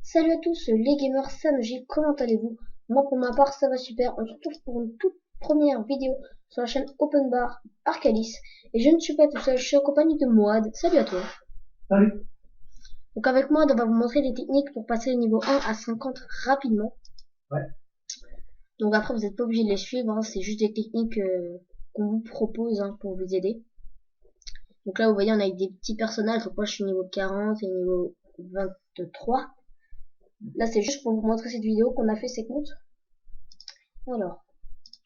Salut à tous, les gamers, Sanoji, comment allez-vous? Moi pour ma part ça va super, on se retrouve pour une toute première vidéo sur la chaîne Open Bar Arcalis. Et je ne suis pas tout seul, je suis accompagné de Moad. Salut à toi. Salut. Donc avec Moad on va vous montrer les techniques pour passer le niveau 1 à 50 rapidement. Ouais. Donc après vous n'êtes pas obligé de les suivre, hein, c'est juste des techniques qu'on vous propose pour vous aider. Donc là vous voyez on a des petits personnages, donc moi je suis niveau 40 et niveau 23. Là c'est juste pour vous montrer cette vidéo qu'on a fait ces comptes. Alors,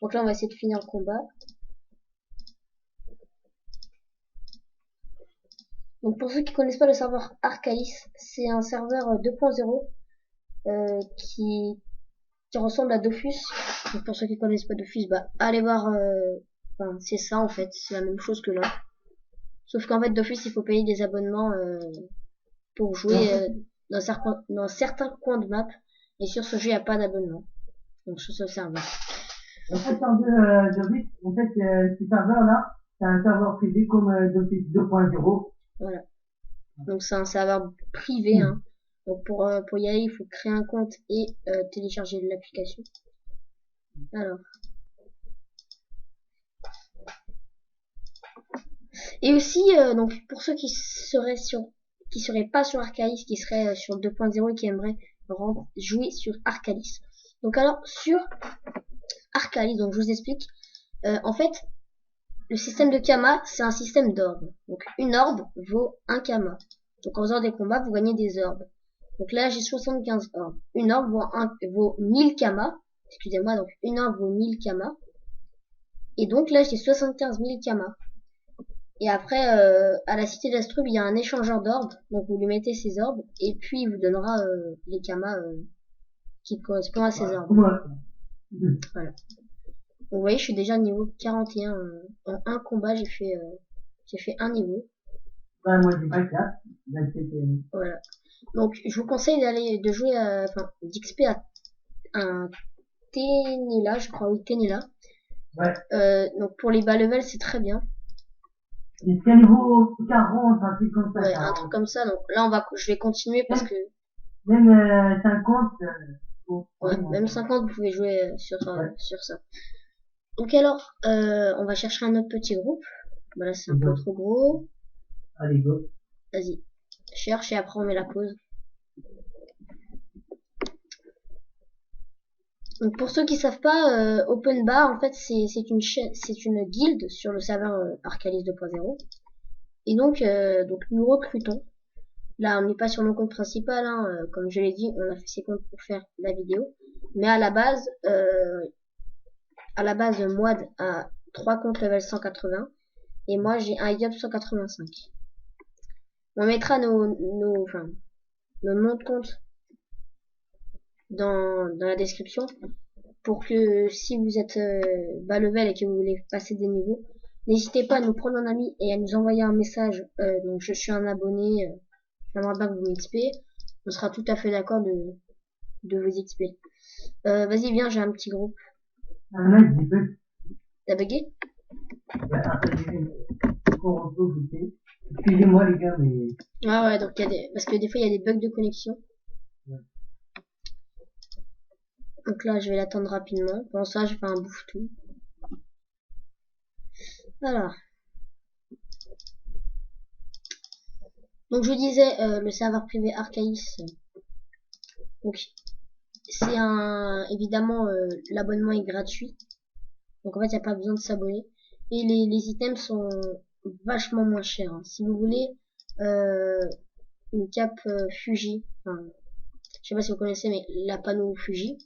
donc là on va essayer de finir le combat. Donc pour ceux qui connaissent pas le serveur Arcalis, c'est un serveur 2.0 qui ressemble à Dofus. Donc pour ceux qui connaissent pas Dofus, bah allez voir, enfin c'est ça en fait, c'est la même chose que là. Sauf qu'en fait Dofus il faut payer des abonnements pour jouer dans certains coins de map. Et sur ce jeu il n'y a pas d'abonnement. Donc sur ce serveur. En fait, ce serveur-là, c'est un serveur privé comme Dofus 2.0. Voilà. Donc c'est un serveur privé. Hein. Donc pour y aller, il faut créer un compte et télécharger l'application. Alors. Et aussi, donc pour ceux qui seraient pas sur Arcalis, qui seraient sur 2.0 et qui aimeraient jouer sur Arcalis. Donc alors sur Arcalis, donc je vous explique. En fait, le système de Kama, c'est un système d'orbes. Donc une orbe vaut un Kama. Donc en faisant des combats, vous gagnez des orbes. Donc là, j'ai 75 orbes. Une orbe vaut 1000 Kama. Excusez-moi, donc une orbe vaut 1000 Kama. Et donc là, j'ai 75 000 Kama. Et après, à la cité d'Astrub, il y a un échangeur d'orbes. Donc vous lui mettez ces orbes. Et puis, il vous donnera les Kama qui correspondent à ces orbes. Voilà. Donc, vous voyez, je suis déjà niveau 41. En un combat, j'ai fait un niveau. Ouais, moi, j'ai pas ça. Voilà. Donc, je vous conseille de jouer d'XP à un Tenila, je crois, oui, Tenila. Ouais. Donc, pour les bas level, c'est très bien. Jusqu'à niveau 40, un truc comme ça. Ouais, un truc comme ça. Donc, là, je vais continuer parce que. Même 50. Ouais, même 50, vous pouvez jouer sur ça. Donc, alors, on va chercher un autre petit groupe. Voilà, c'est un peu trop gros. Allez, go. Vas-y. Cherche et après, on met la pause. Donc pour ceux qui savent pas, Open Bar en fait c'est une guilde sur le serveur Arcalis 2.0. Et donc nous recrutons. Là on n'est pas sur mon compte principal, comme je l'ai dit, on a fait ces comptes pour faire la vidéo. Mais à la base Moad a 3 comptes level 180 et moi j'ai un Yop 185. On mettra nos noms de compte dans la description pour que si vous êtes bas level et que vous voulez passer des niveaux, n'hésitez pas à nous prendre en ami et à nous envoyer un message. Donc je suis un abonné, j'aimerais bien que vous m'XP. On sera tout à fait d'accord de vous XP. Vas-y, viens, j'ai un petit groupe. Ah, là, j'ai bug. T'as bugué? Excusez-moi, les gars, mais. Ah ouais, donc parce que des fois il y a des bugs de connexion. Ouais. Donc là, je vais l'attendre rapidement. Pendant ça, je fais un bouffe-tout. Alors. Donc je disais, le serveur privé Arcalis. Donc c'est évidemment l'abonnement est gratuit. Donc en fait, il n'y a pas besoin de s'abonner. Et les items sont vachement moins chers. Hein. Si vous voulez une cape Fuji, enfin, je sais pas si vous connaissez, mais la panneau Fuji,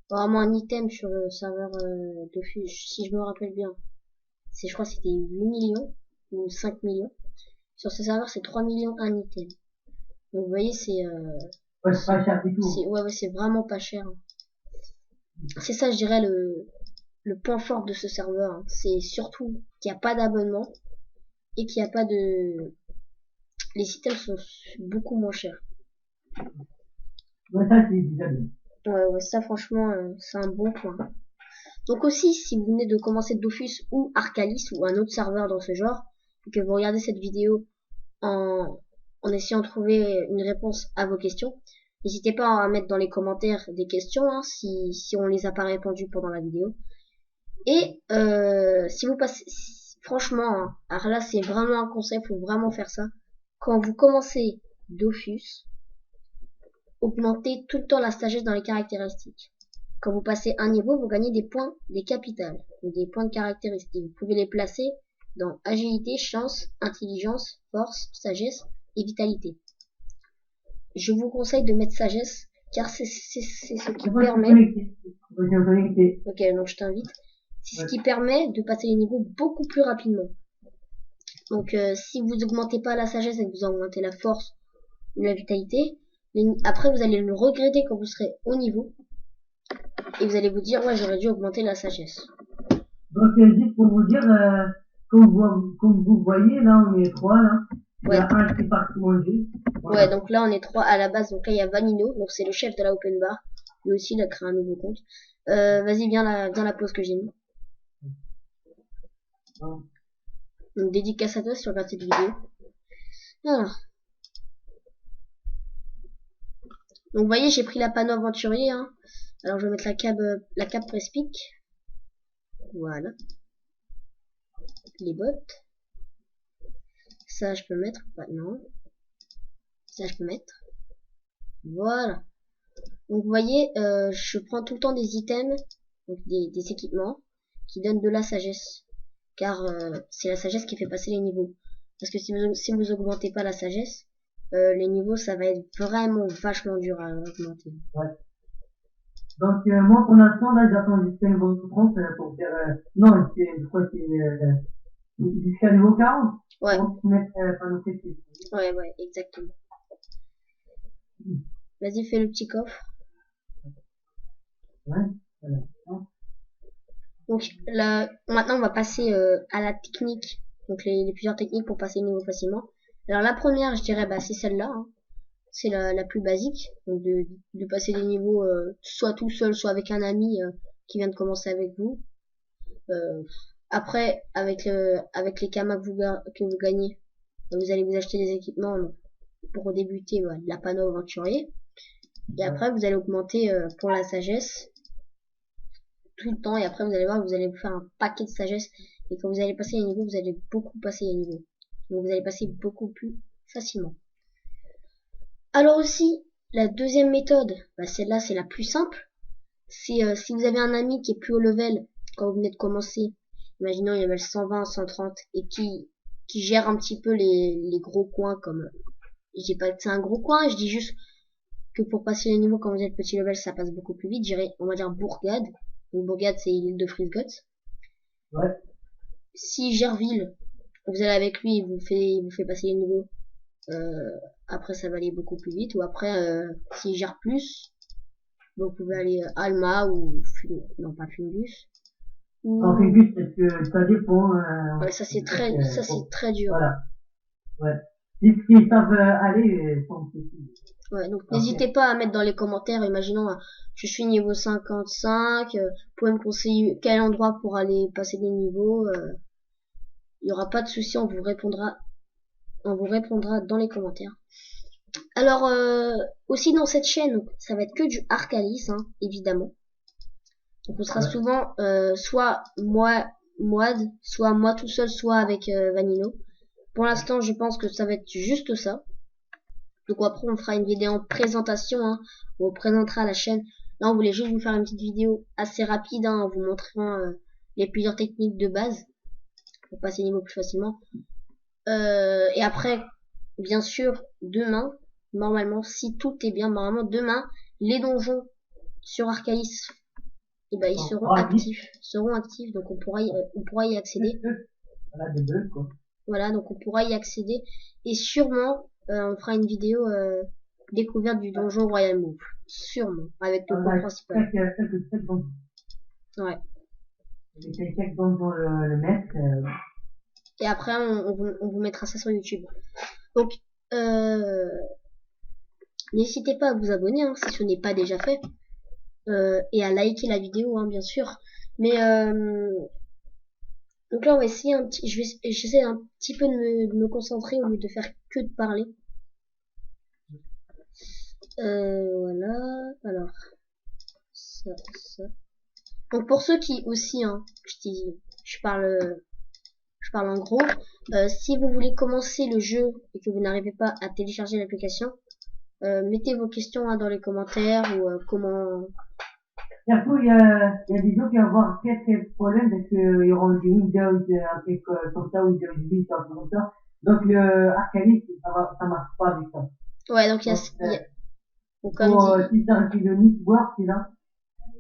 vraiment un item sur le serveur de Fuji, si je me rappelle bien, je crois que c'était 8 millions ou 5 millions. Sur ce serveur, c'est 3 millions un item. Donc vous voyez, c'est ouais, c'est pas cher du tout. Ouais, c'est vraiment pas cher. Hein. C'est ça, je dirais, le point fort de ce serveur. Hein. C'est surtout qu'il n'y a pas d'abonnement et qu'il n'y a pas de... Les items sont beaucoup moins chers. Ouais, ça, c'est déjà bien. Ouais, ça, franchement, c'est un bon point. Donc aussi, si vous venez de commencer Dofus ou Arcalis ou un autre serveur dans ce genre, et que vous regardez cette vidéo en essayant de trouver une réponse à vos questions, N'hésitez pas à mettre dans les commentaires des questions hein, si on les a pas répondues pendant la vidéo. Et si vous passez, franchement, hein, alors là c'est vraiment un conseil, faut vraiment faire ça. Quand vous commencez Dofus, augmentez tout le temps la sagesse dans les caractéristiques. Quand vous passez un niveau, vous gagnez des points, des capitales, ou des points de caractéristiques. Vous pouvez les placer dans agilité, chance, intelligence, force, sagesse et vitalité. Je vous conseille de mettre sagesse, car c'est ce qui permet... Ok, donc je t'invite. C'est ce qui permet de passer les niveaux beaucoup plus rapidement. Donc si vous augmentez pas la sagesse et que vous augmentez la force ou la vitalité, après vous allez le regretter quand vous serez au niveau. Et vous allez vous dire, ouais, j'aurais dû augmenter la sagesse. Donc, juste pour vous dire, comme vous voyez, là, on est 3, là. Ouais. Il y a un qui est parti manger. Voilà. Ouais, donc là, on est 3 à la base. Donc là, il y a Vanino. Donc c'est le chef de la open bar. Lui aussi, il a créé un nouveau compte. Vas-y, viens la pause que j'ai mis. Donc dédicace à toi si tu regardes cette vidéo. Voilà. Donc vous voyez, j'ai pris la panneau aventurier. Hein. Alors je vais mettre la cape Prespic. Voilà. Les bottes. Ça, je peux mettre. Bah, non. Ça, je peux mettre. Voilà. Donc vous voyez, je prends tout le temps des items, donc des équipements, qui donnent de la sagesse. Car c'est la sagesse qui fait passer les niveaux. Parce que si vous augmentez pas la sagesse, les niveaux, ça va être vraiment vachement dur à augmenter. Ouais. Donc, moi, pour l'instant, là, j'attends jusqu'à niveau 30 pour faire... non, je crois que c'est jusqu'à niveau 40. Ouais. Pour mettre panneau précis. Ouais, exactement. Vas-y, fais le petit coffre. Ouais, voilà. Donc là, maintenant, on va passer à la technique. Donc les plusieurs techniques pour passer le niveau facilement. Alors la première, je dirais, bah, c'est celle-là. Hein. C'est la plus basique. Donc de passer des niveaux soit tout seul, soit avec un ami qui vient de commencer avec vous. Après, avec les kamas que vous gagnez, vous allez vous acheter des équipements pour débuter la panneau aventurier. Et après, vous allez augmenter pour la sagesse tout le temps. Et après, vous allez voir, vous allez vous faire un paquet de sagesse. Et quand vous allez passer les niveaux, vous allez beaucoup passer les niveaux. Donc vous allez passer beaucoup plus facilement. Alors aussi, la deuxième méthode, bah celle-là, c'est la plus simple. C'est si vous avez un ami qui est plus haut level quand vous venez de commencer, imaginons il level 120, 130 et qui gère un petit peu les gros coins comme je dis pas que c'est un gros coin, je dis juste que pour passer les niveaux quand vous êtes petit level ça passe beaucoup plus vite, j'irai on va dire Bourgade. Donc Bourgade c'est l'île de Frisgoth. Ouais. Si Gerville, vous allez avec lui, il vous fait passer les niveaux. Après ça va aller beaucoup plus vite. Ou après s'il gère plus, vous pouvez aller Alma ou non pas Fungus. En Fungus parce que ça dépend. Ouais, ça c'est très dur. Voilà. Ouais. Si ils savent aller, sans souci. Ouais, donc n'hésitez pas à mettre dans les commentaires, imaginons, je suis niveau 55, vous pouvez me conseiller quel endroit pour aller passer des niveaux, il n'y aura pas de souci, on vous répondra dans les commentaires. Alors, aussi dans cette chaîne, ça va être que du Arcalis, hein, évidemment. Donc on sera souvent, soit Moad, soit moi tout seul, soit avec Vanino. Pour l'instant, je pense que ça va être juste ça. Donc après on fera une vidéo en présentation hein, où on présentera la chaîne. Là on voulait juste vous faire une petite vidéo assez rapide hein, en vous montrant les plusieurs techniques de base pour passer les niveaux plus facilement. Et après bien sûr demain, normalement si tout est bien, normalement demain les donjons sur Arcalis et ben, ils seront actifs, donc on pourra y accéder. Voilà, des deux, quoi. Voilà, donc on pourra y accéder et sûrement on fera une vidéo découverte du donjon Royal Move. Sûrement. Avec le compte principal. Ouais. Quelques donjons le mettre. Et après, on vous mettra ça sur YouTube. Donc, n'hésitez pas à vous abonner hein, si ce n'est pas déjà fait. Et à liker la vidéo, hein, bien sûr. Mais, donc là, on va essayer j'essaie un petit peu de me concentrer au lieu de faire que de parler. Voilà. Alors, ça. Donc pour ceux qui aussi, hein, je parle en gros, si vous voulez commencer le jeu et que vous n'arrivez pas à télécharger l'application, mettez vos questions hein, dans les commentaires ou comment. Et après, il y a des gens qui vont avoir quelques problèmes parce qu'ils auront des Windows, un truc comme ça, Windows 8, un peu comme ça. Donc, le Arcalis, ça marche pas avec ça. Ouais, donc donc, comme pour, dit, si t'as un kilo Network, c'est là.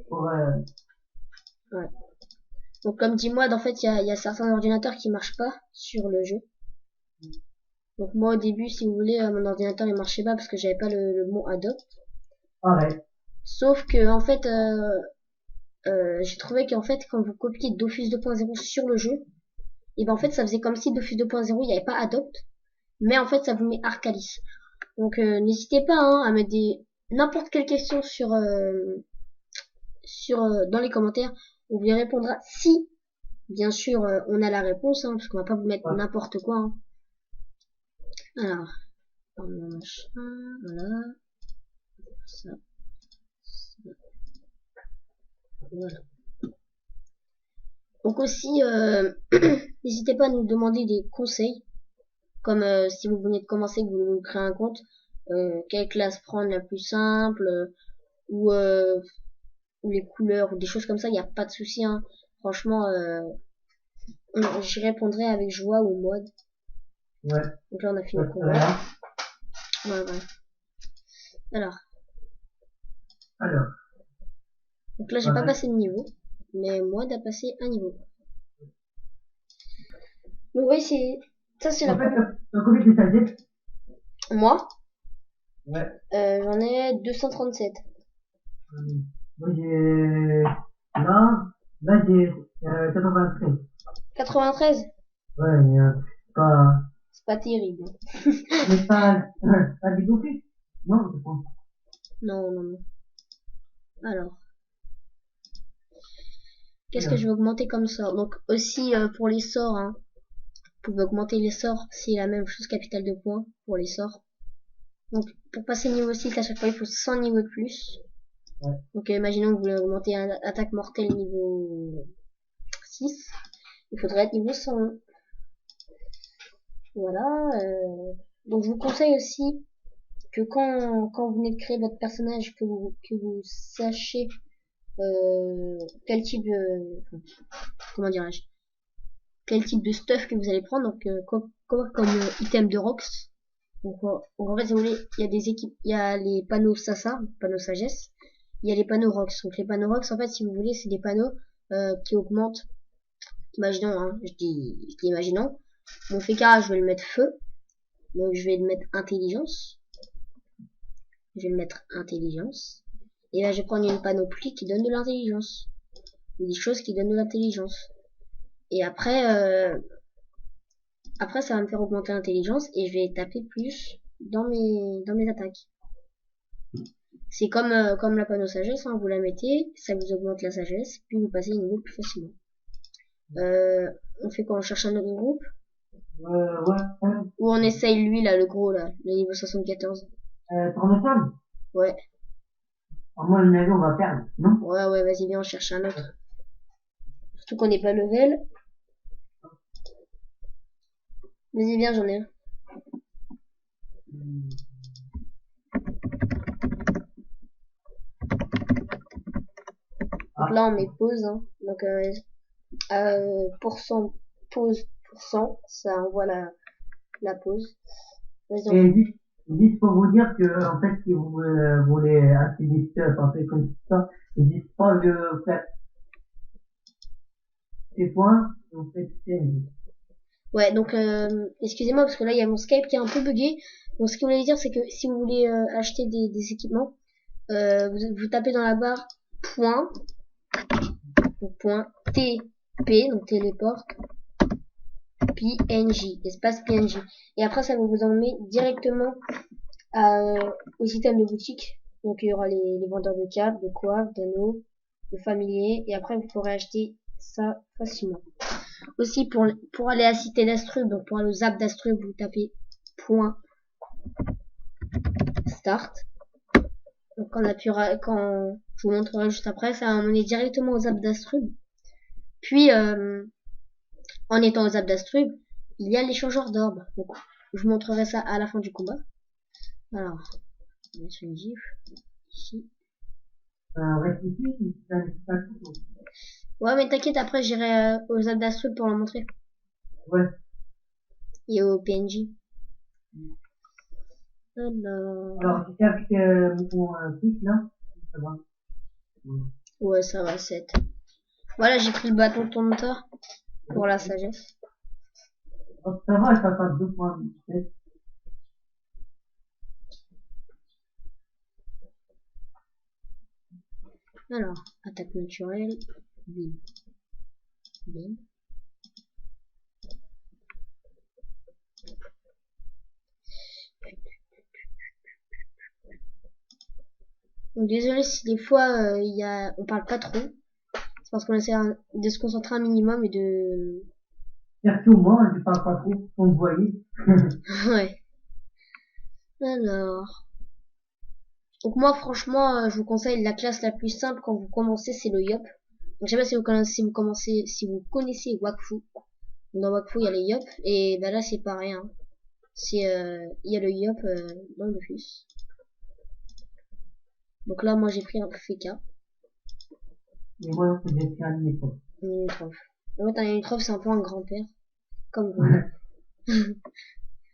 Pour, ouais. Donc comme dit moi, en fait, il y a certains ordinateurs qui marchent pas sur le jeu. Donc moi au début, si vous voulez, mon ordinateur il marchait pas parce que j'avais pas le mot adopt. pareil. Sauf que en fait, j'ai trouvé qu'en fait, quand vous copiez Dofus 2.0 sur le jeu, et ben en fait, ça faisait comme si Dofus 2.0 il n'y avait pas adopt, mais en fait, ça vous met Arcalis. Donc n'hésitez pas hein, à mettre n'importe quelle question dans les commentaires. On vous y répondra si, bien sûr, on a la réponse, hein, parce qu'on va pas vous mettre n'importe quoi. Hein. Alors, voilà, ça, voilà. Donc aussi, n'hésitez pas à nous demander des conseils, comme si vous venez de commencer, que vous voulez créer un compte, quelle classe prendre la plus simple, ou les couleurs, ou des choses comme ça, il n'y a pas de souci. Hein. Franchement, j'y répondrai avec joie ou mode. Ouais. Donc là, on a fini le combat. Ouais. Alors. Donc là, j'ai pas passé de niveau, mais moi, d'à passé un niveau. Donc oui, ça, c'est la première. Combien de sagesse? Moi? Ouais. J'en ai 237. Moi, là, j'ai 93. 93? Ouais, c'est pas terrible. Mais pas des Dofus? Non, je pense. Non. Alors. Qu'est-ce que je vais augmenter comme sort? Donc aussi pour les sorts, hein, vous pouvez augmenter les sorts, c'est la même chose, capital de points pour les sorts. Donc pour passer niveau 6 à chaque fois il faut 100 niveaux de plus. Ouais. Donc imaginons que vous voulez augmenter un attaque mortelle niveau 6, il faudrait être niveau 101. Voilà. Donc je vous conseille aussi que quand vous venez de créer votre personnage, que vous sachiez quel type de comment dirais-je, quel type de stuff que vous allez prendre. Donc comme item de Rox. Donc en fait, si vous voulez, il y a des équipes, il y a les panneaux Sasa, panneaux sagesse, il y a les panneaux Rox. Donc les panneaux Rox, en fait, si vous voulez, c'est des panneaux qui augmentent. Imaginons, hein, je dis imaginons. Mon FK, je vais le mettre feu. Donc je vais le mettre intelligence. Et là, je vais prendre une panoplie qui donne de l'intelligence. Des choses qui donnent de l'intelligence. Et après, ça va me faire augmenter l'intelligence et je vais taper plus dans mes attaques. C'est comme la panneau sagesse, hein, vous la mettez, ça vous augmente la sagesse, puis vous passez le niveau plus facilement. On fait quoi? On cherche un autre groupe? Ouais. Ou on essaye lui là, le gros là, le niveau 74. Tournesol? Ouais. À moi, le navire, on va perdre, non? Ouais, vas-y, viens, on cherche un autre. Surtout qu'on n'est pas level. Vas-y, viens, j'en ai un. Donc là, on met pause, hein. Donc, pause%, ça envoie la pause. Vas-y, et juste pour vous dire que, en fait, si vous voulez acheter des stuff, un peu comme ça, n'hésitez pas de faire ces points, vous faites ouais, donc, excusez-moi, parce que là, il y a mon Skype qui est un peu bugué. Donc, ce qu'il voulait dire, c'est que si vous voulez acheter des équipements, vous tapez dans la barre point TP, donc téléport, PNJ, espace PNJ. Et après, ça vous emmener directement au système de boutique. Donc, il y aura les vendeurs de câbles, de coiffes, d'anneaux, de familiers. Et après, vous pourrez acheter ça facilement. Aussi, pour aller à Cité d'Astrub, donc pour aller au Zap d'Astrub, vous tapez point start. Donc quand je vous montrerai juste après, ça va m'emmener directement aux Alpes d'Astrub. Puis, en étant aux Alpes d'Astrub, il y a l'échangeur d'orbes. Donc, je vous montrerai ça à la fin du combat. Alors, on va mettre une gifle ici. Reste ici, c'est un coup. Ouais, mais t'inquiète, après j'irai aux Alpes d'Astrub pour le montrer. Ouais. Et au PNJ. Alors, Alors, j'étais avec mon fils, là. Ça va. Ouais. ouais, ça va, 7. Voilà, j'ai pris le bâton de tourmenteur pour la sagesse. Donc, ça va, ça passe 2 points. Peut-être. Alors, attaque naturelle, bim, bim. Donc désolé si des fois on parle pas trop. C'est parce qu'on essaie de se concentrer un minimum et de... Surtout moi, je parle pas trop, on me voyait. Ouais. Alors... Donc moi franchement, je vous conseille la classe la plus simple quand vous commencez, c'est le Yop. Donc je sais pas si vous connaissez Wakfu. Dans Wakfu, il y a les Yop. Et bah là, c'est pareil. Hein. Il y a le Yop dans le Dofus. Donc là, moi, j'ai pris un Feka. Et moi, j'ai fait un uniforme. Un Unitrof. En fait, un Unitrof, c'est un peu un grand-père. Comme vous.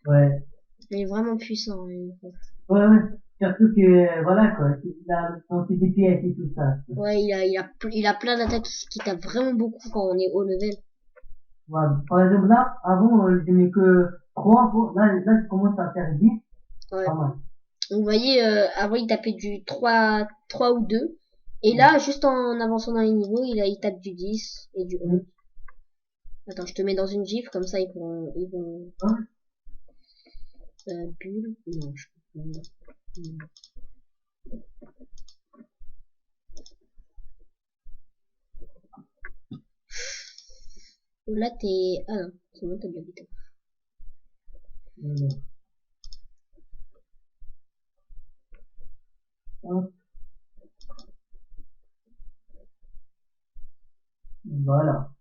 Ouais. Il est vraiment puissant, un Unitrof. Ouais, ouais. Surtout que, voilà, quoi. On fait des pièces et tout ça. Ouais, il a plein d'attaques qui tapent vraiment beaucoup quand on est haut level. Ouais. Par exemple, là, avant, je n'ai que 3, là, je commence à faire 10. Ouais. Pas mal. Donc, vous voyez, avant, il tapait du 3 ou 2. Et là, juste en avançant dans les niveaux, il tape du 10 et du 11. Attends, je te mets dans une gifle, comme ça, ils vont... Ouais. Bulle? Non, je peux pas. Oh, là, t'es... Ah non, c'est bon, t'as bien vite. Hop. Voilà.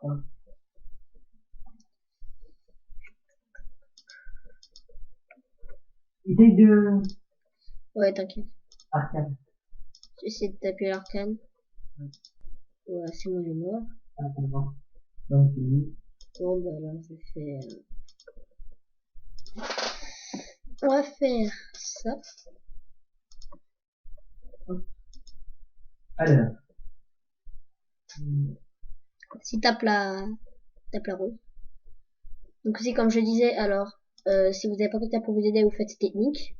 Hop. Essaye de... Ouais, t'inquiète. Arcane. J'essaie de taper l'arcane. Ouais. Ouais, c'est bon, il est mort. Attends. Donc, oui. Bon, bah là, on va faire ça. Hop. Alors. Si tape la rose. Donc c'est comme je disais, alors, si vous n'avez pas quelqu'un pour vous aider, vous faites cette technique.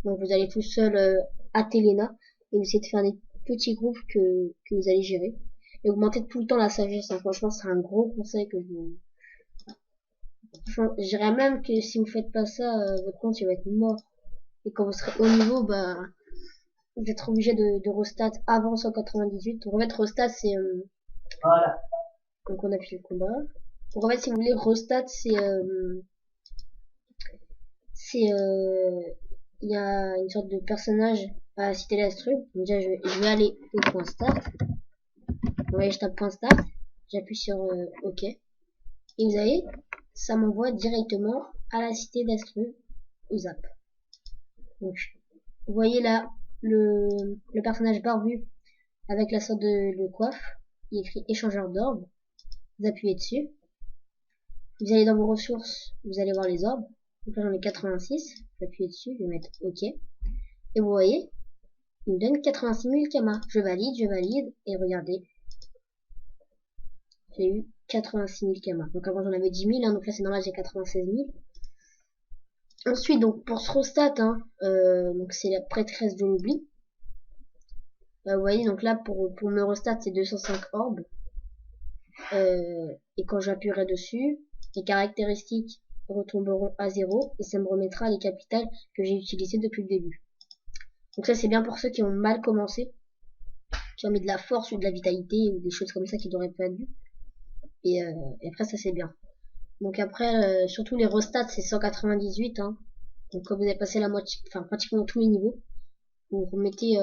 Donc vous allez tout seul à Telena et vous essayez de faire des petits groupes que vous allez gérer. Et augmentez tout le temps la sagesse. Hein. Franchement, c'est un gros conseil que je vous... Je dirais même que si vous faites pas ça, votre compte il va être mort. Et quand vous serez au niveau, bah, vous êtes obligé de restat avant 198. Donc en fait, restat c'est... Voilà. donc on appuie le combat. Donc en fait, si vous voulez, restat c'est... il y a une sorte de personnage à citer l'astru. Donc déjà, je vais aller au point start. Vous voyez, je tape point start. J'appuie sur OK. Et vous voyez, ça m'envoie directement à la cité d'Astru, au zap. Donc, vous voyez là, le personnage barbu avec la sorte de coiffe. Il est écrit échangeur d'orbes. Vous appuyez dessus. Vous allez dans vos ressources, vous allez voir les orbes. Donc là, j'en ai 86. J'appuie dessus, je vais mettre OK. Et vous voyez, il me donne 86 000 kamas. Je valide, et regardez. J'ai eu 86 000 kamas. Donc avant j'en avais 10 000, hein, donc là c'est normal, j'ai 96 000. Ensuite, donc pour ce rostat, hein, donc c'est la prêtresse de l'oubli. Vous voyez, donc là pour me rostat, c'est 205 orbes. Et quand j'appuierai dessus, les caractéristiques retomberont à 0 et ça me remettra les capitales que j'ai utilisées depuis le début. Donc ça c'est bien pour ceux qui ont mal commencé, qui ont mis de la force ou de la vitalité ou des choses comme ça qui n'auraient pas dû. Et après ça c'est bien. Donc après, surtout les restats c'est 198. Hein. Donc quand vous avez passé la moitié, enfin pratiquement tous les niveaux, vous remettez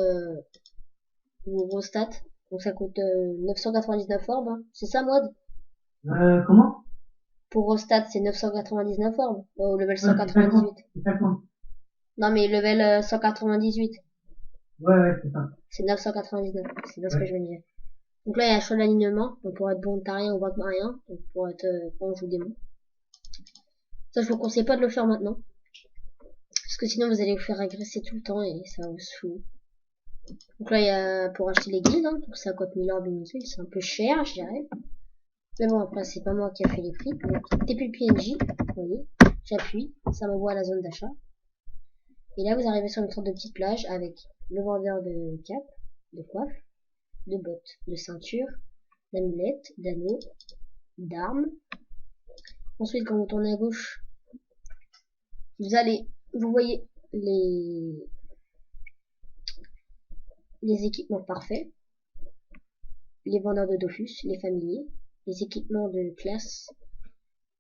vos stats. Donc ça coûte 999 orbes, hein. C'est ça, Mod? Comment? Pour Rostat, c'est 999 orbes. Au level Ouais, c'est pas con. 198. C'est pas con. Non, mais level 198. Ouais, c'est ça. C'est 999. C'est bien ce que Ouais. je veux dire. Donc là, il y a un choix d'alignement. Donc pour être bon tarien ou rien. Donc pour être bon joue démon. Ça, je vous conseille pas de le faire maintenant. Parce que sinon, vous allez vous faire agresser tout le temps et ça va vous saouler. Donc là, il y a pour acheter les guides. Hein. Donc ça coûte 1000 orbes inutiles. C'est un peu cher, je dirais. Mais bon, après, c'est pas moi qui a fait les prix. Donc, TP PNJ, vous voyez. J'appuie. Ça m'envoie à la zone d'achat. Et là, vous arrivez sur une sorte de petite plage avec le vendeur de cap, de coiffe, de bottes, de ceinture, d'amulettes, d'anneaux, d'armes. Ensuite, quand vous tournez à gauche, vous voyez les équipements parfaits, les vendeurs de Dofus, les familiers, les équipements de classe,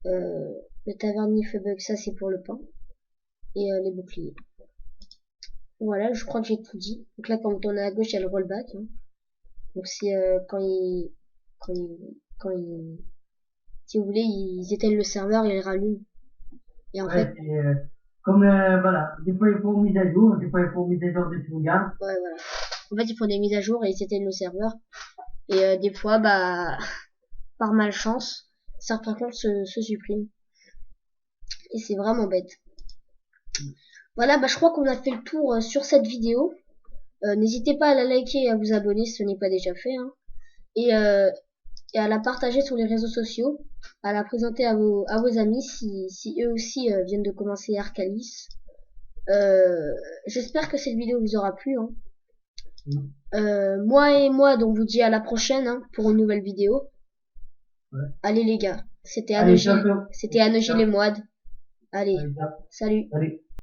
le tavernier Feubug, ça c'est pour le pain, et les boucliers. Voilà, je crois que j'ai tout dit. Donc là, quand vous tournez à gauche, il y a le rollback. Hein. Donc c'est quand il, si vous voulez, ils éteignent le serveur et ils rallument. Et en fait, Ouais, c'est, comme, voilà. Des fois, ils font mise à jour, des fois, ils font mise à jour de sauvegarde. ouais, voilà. En fait, ils font des mises à jour et ils éteignent le serveur. Et des fois, bah, par malchance, certains comptes se suppriment. Et c'est vraiment bête. Voilà, bah, je crois qu'on a fait le tour sur cette vidéo. N'hésitez pas à la liker et à vous abonner si ce n'est pas déjà fait. Hein. Et, à la partager sur les réseaux sociaux, à la présenter à vos amis si eux aussi viennent de commencer Arcalis. J'espère que cette vidéo vous aura plu. Hein. Moi, donc vous dis à la prochaine hein, pour une nouvelle vidéo. Ouais. Allez les gars, c'était Allez, Anogil et Moad. Allez, Allez, salut. allez.